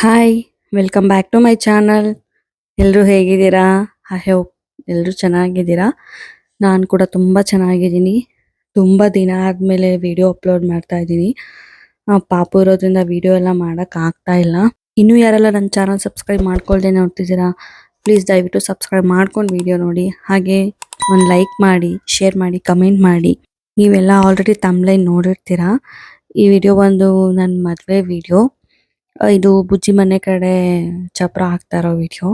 Hi welcome back to my channel. ಎಲ್ಲರೂ ಹೇಗಿದ್ದೀರಾ? I hope ಎಲ್ಲರೂ ಚೆನ್ನಾಗಿದ್ದೀರಾ. ನಾನು ಕೂಡ ತುಂಬ ಚೆನ್ನಾಗಿದ್ದೀನಿ. ತುಂಬ ದಿನ ಆದಮೇಲೆ ವಿಡಿಯೋ ಅಪ್ಲೋಡ್ ಮಾಡ್ತಾ ಇದ್ದೀನಿ. ಪಾಪು ಇರೋದ್ರಿಂದ ವಿಡಿಯೋ ಎಲ್ಲ ಮಾಡೋಕ್ಕೆ ಆಗ್ತಾ ಇಲ್ಲ. ಇನ್ನೂ ಯಾರೆಲ್ಲ ನನ್ನ ಚಾನಲ್ ಸಬ್ಸ್ಕ್ರೈಬ್ ಮಾಡ್ಕೊಳ್ದೆ ನೋಡ್ತಿದ್ದೀರಾ, ಪ್ಲೀಸ್ ದಯವಿಟ್ಟು ಸಬ್ಸ್ಕ್ರೈಬ್ ಮಾಡ್ಕೊಂಡು ವಿಡಿಯೋ ನೋಡಿ. ಹಾಗೆ ಒಂದು ಲೈಕ್ ಮಾಡಿ, ಶೇರ್ ಮಾಡಿ, ಕಮೆಂಟ್ ಮಾಡಿ. ನೀವೆಲ್ಲ ಆಲ್ರೆಡಿ ತಮ್ಲೈನ್ ನೋಡಿರ್ತೀರಾ. ಈ ವಿಡಿಯೋ ಒಂದು ನನ್ನ ಮದುವೆ ವಿಡಿಯೋ. ಇದು ಬುಜ್ಜಿ ಮನೆ ಕಡೆ ಚಪ್ರ ಹಾಕ್ತಾ ಇರೋ ವಿಡಿಯೋ.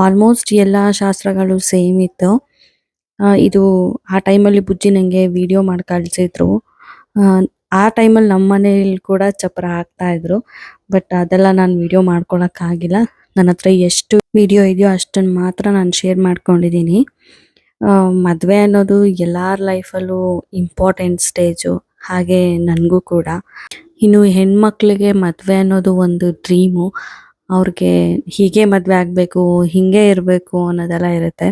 ಆಲ್ಮೋಸ್ಟ್ ಎಲ್ಲ ಶಾಸ್ತ್ರಗಳು ಸೇಮ್ ಇತ್ತು. ಇದು ಆ ಟೈಮಲ್ಲಿ ಬುಜ್ಜಿ ನಂಗೆ ವಿಡಿಯೋ ಮಾಡಿ ಕಳಿಸಿದ್ರು. ಆ ಟೈಮಲ್ಲಿ ನಮ್ಮ ಮನೇಲಿ ಕೂಡ ಚಪ್ರ ಹಾಕ್ತಾ ಇದ್ರು. ಬಟ್ ಅದೆಲ್ಲ ನಾನು ವಿಡಿಯೋ ಮಾಡ್ಕೊಳಕ್ಕಾಗಿಲ್ಲ. ನನ್ನ ಹತ್ರ ಎಷ್ಟು ವಿಡಿಯೋ ಇದೆಯೋ ಅಷ್ಟನ್ನು ಮಾತ್ರ ನಾನು ಶೇರ್ ಮಾಡ್ಕೊಂಡಿದ್ದೀನಿ. ಮದುವೆ ಅನ್ನೋದು ಎಲ್ಲರ ಲೈಫಲ್ಲೂ ಇಂಪಾರ್ಟೆಂಟ್ ಸ್ಟೇಜು, ಹಾಗೆ ನನಗೂ ಕೂಡ. ಇನ್ನು ಹೆಣ್ಮಕ್ಳಿಗೆ ಮದುವೆ ಅನ್ನೋದು ಒಂದು ಡ್ರೀಮು. ಅವ್ರಿಗೆ ಹೀಗೆ ಮದುವೆ ಆಗಬೇಕು, ಹೀಗೆ ಇರಬೇಕು ಅನ್ನೋದೆಲ್ಲ ಇರುತ್ತೆ.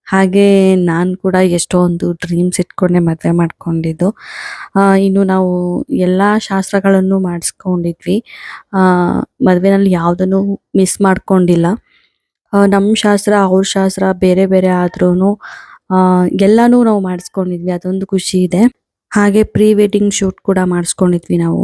ಹಾಗೆ ನಾನು ಕೂಡ ಎಷ್ಟೊಂದು ಡ್ರೀಮ್ಸ್ ಇಟ್ಕೊಂಡೆ ಮದುವೆ ಮಾಡ್ಕೊಂಡಿದ್ದು. ಇನ್ನು ನಾವು ಎಲ್ಲ ಶಾಸ್ತ್ರಗಳನ್ನು ಮಾಡಿಸ್ಕೊಂಡಿದ್ವಿ. ಮದುವೆನಲ್ಲಿ ಯಾವುದನ್ನು ಮಿಸ್ ಮಾಡ್ಕೊಂಡಿಲ್ಲ. ನಮ್ಮ ಶಾಸ್ತ್ರ ಅವ್ರ ಶಾಸ್ತ್ರ ಬೇರೆ ಬೇರೆ ಆದ್ರೂ ಎಲ್ಲನೂ ನಾವು ಮಾಡಿಸ್ಕೊಂಡಿದ್ವಿ. ಅದೊಂದು ಖುಷಿ ಇದೆ. ಹಾಗೆ ಪ್ರೀ ವೆಡ್ಡಿಂಗ್ ಶೂಟ್ ಕೂಡ ಮಾಡಿಸ್ಕೊಂಡಿದ್ವಿ ನಾವು.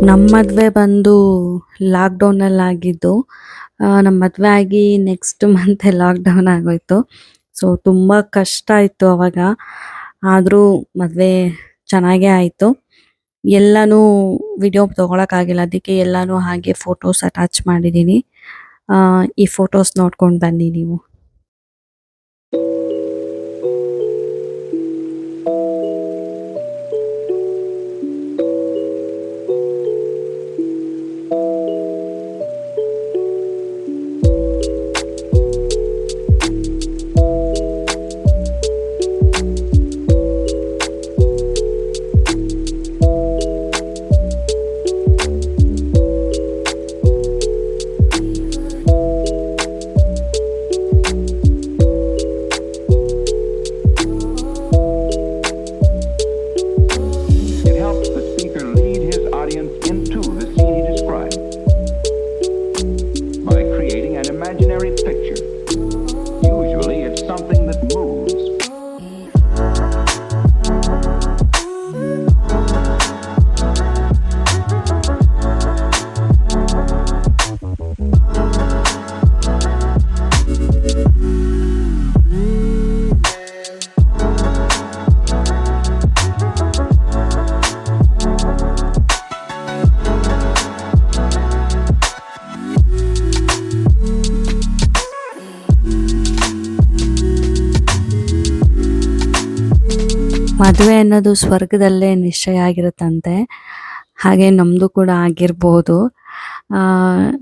ನಮ್ಮ ಮದುವೆ ಬಂದು ಲಾಕ್ಡೌನಲ್ಲಿ ಆಗಿದ್ದು. ನಮ್ಮ ಮದುವೆ ಆಗಿ ನೆಕ್ಸ್ಟ್ ಮಂತೆ ಲಾಕ್ಡೌನ್ ಆಗೋಯ್ತು. ಸೊ ತುಂಬ ಕಷ್ಟ ಇತ್ತು ಅವಾಗ. ಆದರೂ ಮದುವೆ ಚೆನ್ನಾಗೇ ಆಯಿತು. ಎಲ್ಲನೂ ವಿಡಿಯೋ ತೊಗೊಳಕ್ಕಾಗಿಲ್ಲ, ಅದಕ್ಕೆ ಎಲ್ಲನೂ ಹಾಗೆ ಫೋಟೋಸ್ ಅಟ್ಯಾಚ್ ಮಾಡಿದ್ದೀನಿ. ಈ ಫೋಟೋಸ್ ನೋಡ್ಕೊಂಡು ಬನ್ನಿ ನೀವು. It helps the speaker lead his audience into the scene he describes by creating an imaginary picture. Usually it's something that moves. ಮದುವೆ ಅನ್ನೋದು ಸ್ವರ್ಗದಲ್ಲೇ ನಿಶ್ಚಯ ಆಗಿರುತ್ತಂತೆ. ಹಾಗೆ ನಮ್ಮದು ಕೂಡ ಆಗಿರ್ಬೋದು.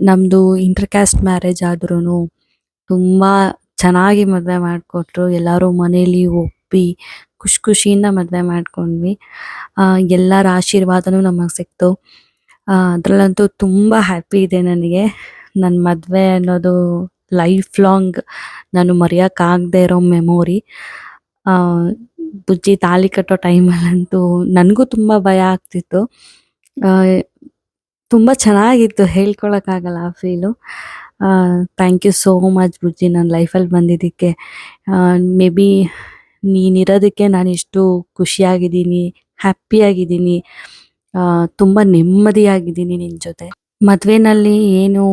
ನಮ್ಮದು ಇಂಟರ್ ಕ್ಯಾಸ್ಟ್ ಮ್ಯಾರೇಜ್ ಆದ್ರೂ ತುಂಬ ಚೆನ್ನಾಗಿ ಮದುವೆ ಮಾಡಿಕೊಟ್ರು. ಎಲ್ಲರೂ ಮನೇಲಿ ಒಪ್ಪಿ ಖುಷಿಯಿಂದ ಮದುವೆ ಮಾಡ್ಕೊಂಡ್ವಿ. ಎಲ್ಲರ ಆಶೀರ್ವಾದನೂ ನಮಗೆ ಸಿಕ್ತು. ಅದರಲ್ಲಂತೂ ತುಂಬ ಹ್ಯಾಪಿ ಇದೆ ನನಗೆ. ನನ್ನ ಮದುವೆ ಅನ್ನೋದು ಲೈಫ್ ಲಾಂಗ್ ನಾನು ಮರೆಯೋಕ್ಕಾಗದೇ ಇರೋ ಮೆಮೊರಿ. ಬುಜ್ಜಿ ತಾಳಿ ಕಟ್ಟೋ ಟೈಮಲ್ಲಂತೂ ನನಗೂ ತುಂಬ ಭಯ ಆಗ್ತಿತ್ತು. ತುಂಬ ಚೆನ್ನಾಗಿತ್ತು, ಹೇಳ್ಕೊಳಕ್ಕಾಗಲ್ಲ ಆ feel. Thank you so much Bujji, ನನ್ನ ಲೈಫಲ್ಲಿ ಬಂದಿದ್ದಕ್ಕೆ. ಮೇ ಬಿ ನೀನಿರೋದಕ್ಕೆ ನಾನಿಷ್ಟು ಖುಷಿಯಾಗಿದ್ದೀನಿ, ಹ್ಯಾಪಿಯಾಗಿದ್ದೀನಿ, ತುಂಬ ನೆಮ್ಮದಿಯಾಗಿದ್ದೀನಿ ನಿನ್ನ ಜೊತೆ. ಮದುವೆನಲ್ಲಿ ಏನು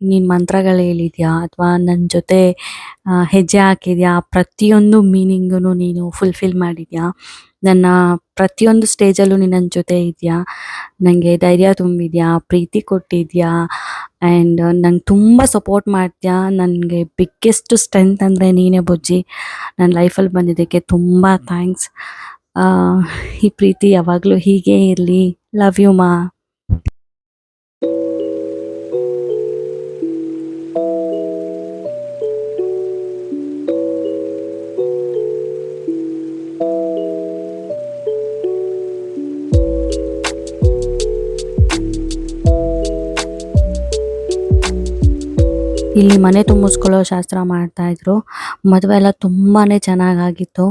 ನೀನು ಮಂತ್ರಗಳು ಹೇಳಿದ್ಯಾ ಅಥವಾ ನನ್ನ ಜೊತೆ ಹೆಜ್ಜೆ ಹಾಕಿದ್ಯಾ, ಪ್ರತಿಯೊಂದು ಮೀನಿಂಗನ್ನು ನೀನು ಫುಲ್ಫಿಲ್ ಮಾಡಿದ್ಯಾ. ನನ್ನ ಪ್ರತಿಯೊಂದು ಸ್ಟೇಜಲ್ಲೂ ನೀನು ನನ್ನ ಜೊತೆ ಇದೆಯಾ, ನನಗೆ ಧೈರ್ಯ ತುಂಬಿದ್ಯಾ, ಪ್ರೀತಿ ಕೊಟ್ಟಿದ್ಯಾ, ಆ್ಯಂಡ್ ನಂಗೆ ತುಂಬ ಸಪೋರ್ಟ್ ಮಾಡ್ತೀಯಾ. ನನಗೆ ಬಿಗ್ಗೆಸ್ಟ್ ಸ್ಟ್ರೆಂತ್ ಅಂದರೆ ನೀನೇ ಬುಜ್ಜಿ. ನನ್ನ ಲೈಫಲ್ಲಿ ಬಂದಿದ್ದಕ್ಕೆ ತುಂಬ ಥ್ಯಾಂಕ್ಸ್. ಈ ಪ್ರೀತಿ ಯಾವಾಗಲೂ ಹೀಗೇ ಇರಲಿ. ಲವ್ ಯು ಮಾ. ಇಲ್ಲಿ ಮನೆ ತುಂಬಿಸ್ಕೊಳ್ಳೋ ಶಾಸ್ತ್ರ ಮಾಡ್ತಾ ಇದ್ರು. ಮದುವೆ ಎಲ್ಲ ತುಂಬಾನೇ ಚೆನ್ನಾಗಾಗಿತ್ತು.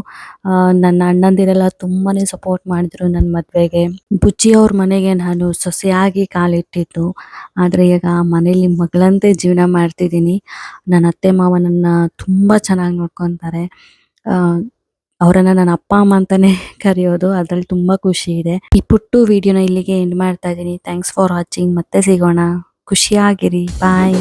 ನನ್ನ ಅಣ್ಣಂದಿರೆಲ್ಲ ತುಂಬಾನೇ ಸಪೋರ್ಟ್ ಮಾಡಿದ್ರು ನನ್ನ ಮದುವೆಗೆ. ಬುಜ್ಜಿ ಅವ್ರ ಮನೆಗೆ ನಾನು ಸೊಸೆಯಾಗಿ ಕಾಲಿಟ್ಟಿದ್ದು. ಆದ್ರೆ ಈಗ ಮನೇಲಿ ಮಗಳಂತೆ ಜೀವನ ಮಾಡ್ತಿದ್ದೀನಿ. ನನ್ನ ಅತ್ತೆ ಮಾವ ನನ್ನ ತುಂಬಾ ಚೆನ್ನಾಗಿ ನೋಡ್ಕೊಂತಾರೆ. ಅವರನ್ನ ನನ್ನ ಅಪ್ಪ ಅಮ್ಮ ಅಂತಾನೆ ಕರೆಯೋದು. ಅದ್ರಲ್ಲಿ ತುಂಬಾ ಖುಷಿ ಇದೆ. ಈ ಪುಟ್ಟು ವಿಡಿಯೋನ ಇಲ್ಲಿಗೆ ಎಂಡ್ ಮಾಡ್ತಾ ಇದ್ದೀನಿ. Thanks for watching. ಮತ್ತೆ ಸಿಗೋಣ. ಖುಷಿಯಾಗಿರಿ. ಬಾಯ್.